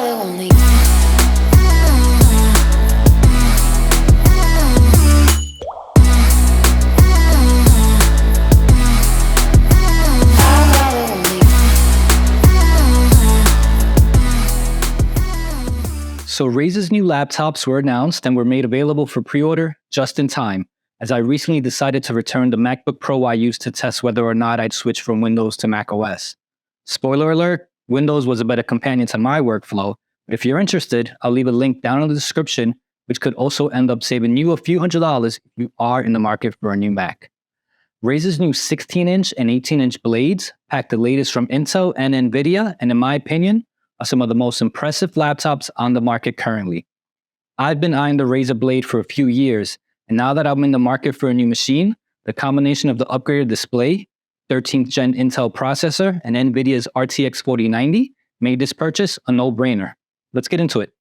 rather only. So Razer's new laptops were announced and were made available for pre-order just in time, as I recently decided to return the MacBook Pro I used to test whether or not I'd switch from Windows to Mac OS. Spoiler alert, Windows was a better companion to my workflow, but if you're interested, I'll leave a link down in the description, which could also end up saving you a few $100s if you are in the market for a new Mac. Razer's new 16-inch and 18-inch blades pack the latest from Intel and NVIDIA, and in my opinion, are some of the most impressive laptops on the market currently. I've been eyeing the Razer Blade for a few years, and now that I'm in the market for a new machine, the combination of the upgraded display, 13th gen Intel processor, and NVIDIA's RTX 4090 made this purchase a no-brainer. Let's get into it.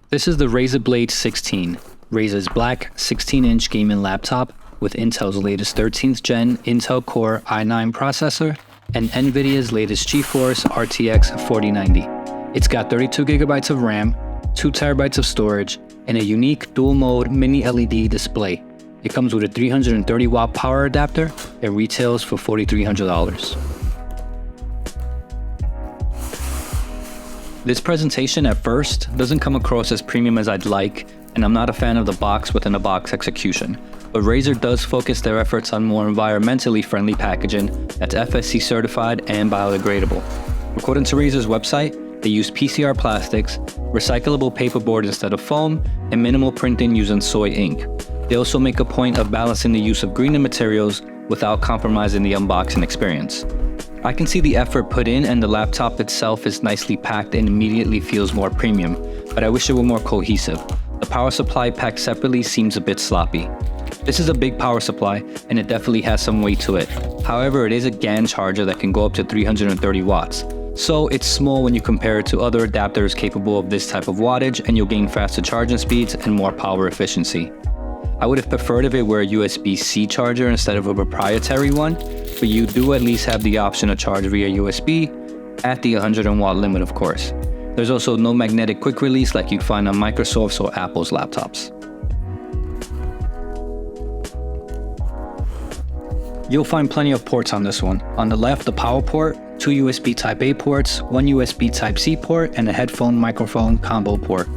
This is the Razer Blade 16, Razer's black 16-inch gaming laptop with Intel's latest 13th gen Intel Core i9 processor and NVIDIA's latest GeForce RTX 4090. It's got 32GB of RAM, 2TB of storage, and a unique dual-mode mini LED display. It comes with a 330-watt power adapter and retails for $4,300. This presentation at first doesn't come across as premium as I'd like, and I'm not a fan of the box-within-a-box execution. But Razer does focus their efforts on more environmentally friendly packaging that's FSC certified and biodegradable. According to Razer's website, they use PCR plastics, recyclable paperboard instead of foam, and minimal printing using soy ink. They also make a point of balancing the use of greener materials without compromising the unboxing experience. I can see the effort put in, and the laptop itself is nicely packed and immediately feels more premium, but I wish it were more cohesive. The power supply packed separately seems a bit sloppy. This is a big power supply, and it definitely has some weight to it. However, it is a GAN charger that can go up to 330 watts. So it's small when you compare it to other adapters capable of this type of wattage, and you'll gain faster charging speeds and more power efficiency. I would have preferred if it were a USB-C charger instead of a proprietary one, but you do at least have the option to charge via USB at the 100-watt limit, of course. There's also no magnetic quick release like you'd find on Microsoft's or Apple's laptops. You'll find plenty of ports on this one. On the left, the power port, 2 USB Type-A ports, 1 USB Type-C port, and a headphone microphone combo port.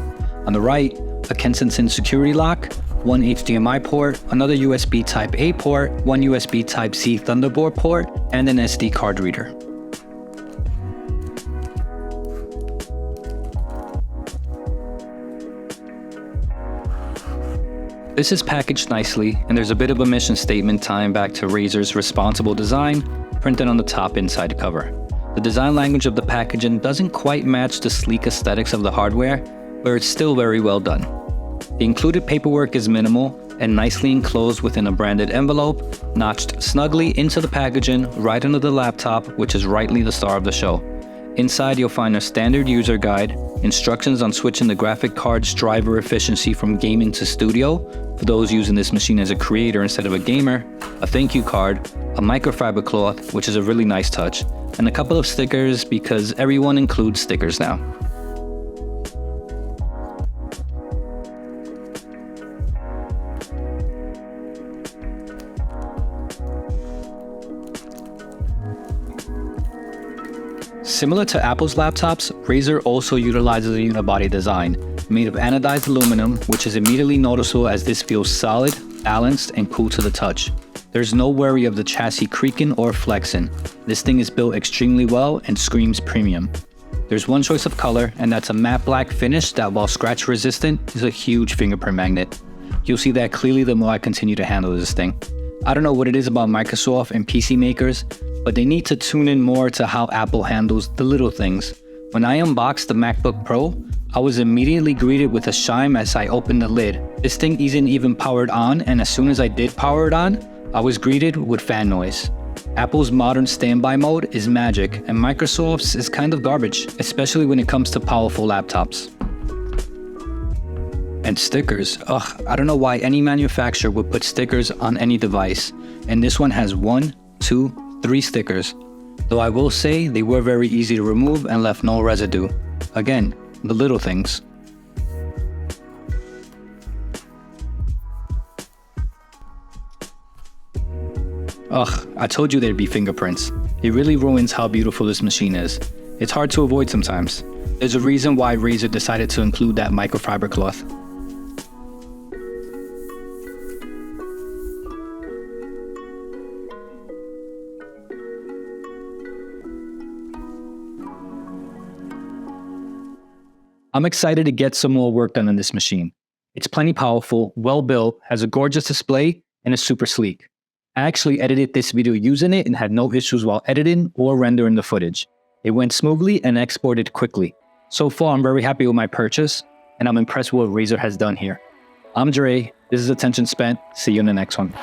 On the right, a Kensington security lock, 1 HDMI port, another USB Type-A port, 1 USB Type-C Thunderbolt port, and an SD card reader. This is packaged nicely, and there's a bit of a mission statement tying back to Razer's responsible design, printed on the top inside cover. The design language of the packaging doesn't quite match the sleek aesthetics of the hardware, but it's still very well done. The included paperwork is minimal and nicely enclosed within a branded envelope, notched snugly into the packaging right under the laptop, which is rightly the star of the show. Inside, you'll find a standard user guide, instructions on switching the graphic card's driver efficiency from gaming to studio, for those using this machine as a creator instead of a gamer, a thank you card, a microfiber cloth, which is a really nice touch, and a couple of stickers because everyone includes stickers now. Similar to Apple's laptops, Razer also utilizes a unibody design, made of anodized aluminum, which is immediately noticeable as this feels solid, balanced, and cool to the touch. There's no worry of the chassis creaking or flexing. This thing is built extremely well and screams premium. There's one choice of color, and that's a matte black finish that, while scratch resistant, is a huge fingerprint magnet. You'll see that clearly the more I continue to handle this thing. I don't know what it is about Microsoft and PC makers, but they need to tune in more to how Apple handles the little things. When I unboxed the MacBook Pro, I was immediately greeted with a chime as I opened the lid. This thing isn't even powered on, and as soon as I did power it on, I was greeted with fan noise. Apple's modern standby mode is magic, and Microsoft's is kind of garbage, especially when it comes to powerful laptops. And stickers. I don't know why any manufacturer would put stickers on any device, and this one has 1, 2, 3 stickers. Though I will say they were very easy to remove and left no residue. Again, the little things. Ugh, I told you there'd be fingerprints. It really ruins how beautiful this machine is. It's hard to avoid sometimes. There's a reason why Razer decided to include that microfiber cloth. I'm excited to get some more work done on this machine. It's plenty powerful, well built, has a gorgeous display, and is super sleek. I actually edited this video using it and had no issues while editing or rendering the footage. It went smoothly and exported quickly. So far, I'm very happy with my purchase, and I'm impressed with what Razer has done here. I'm Dre, this is Attention Spent, see you in the next one.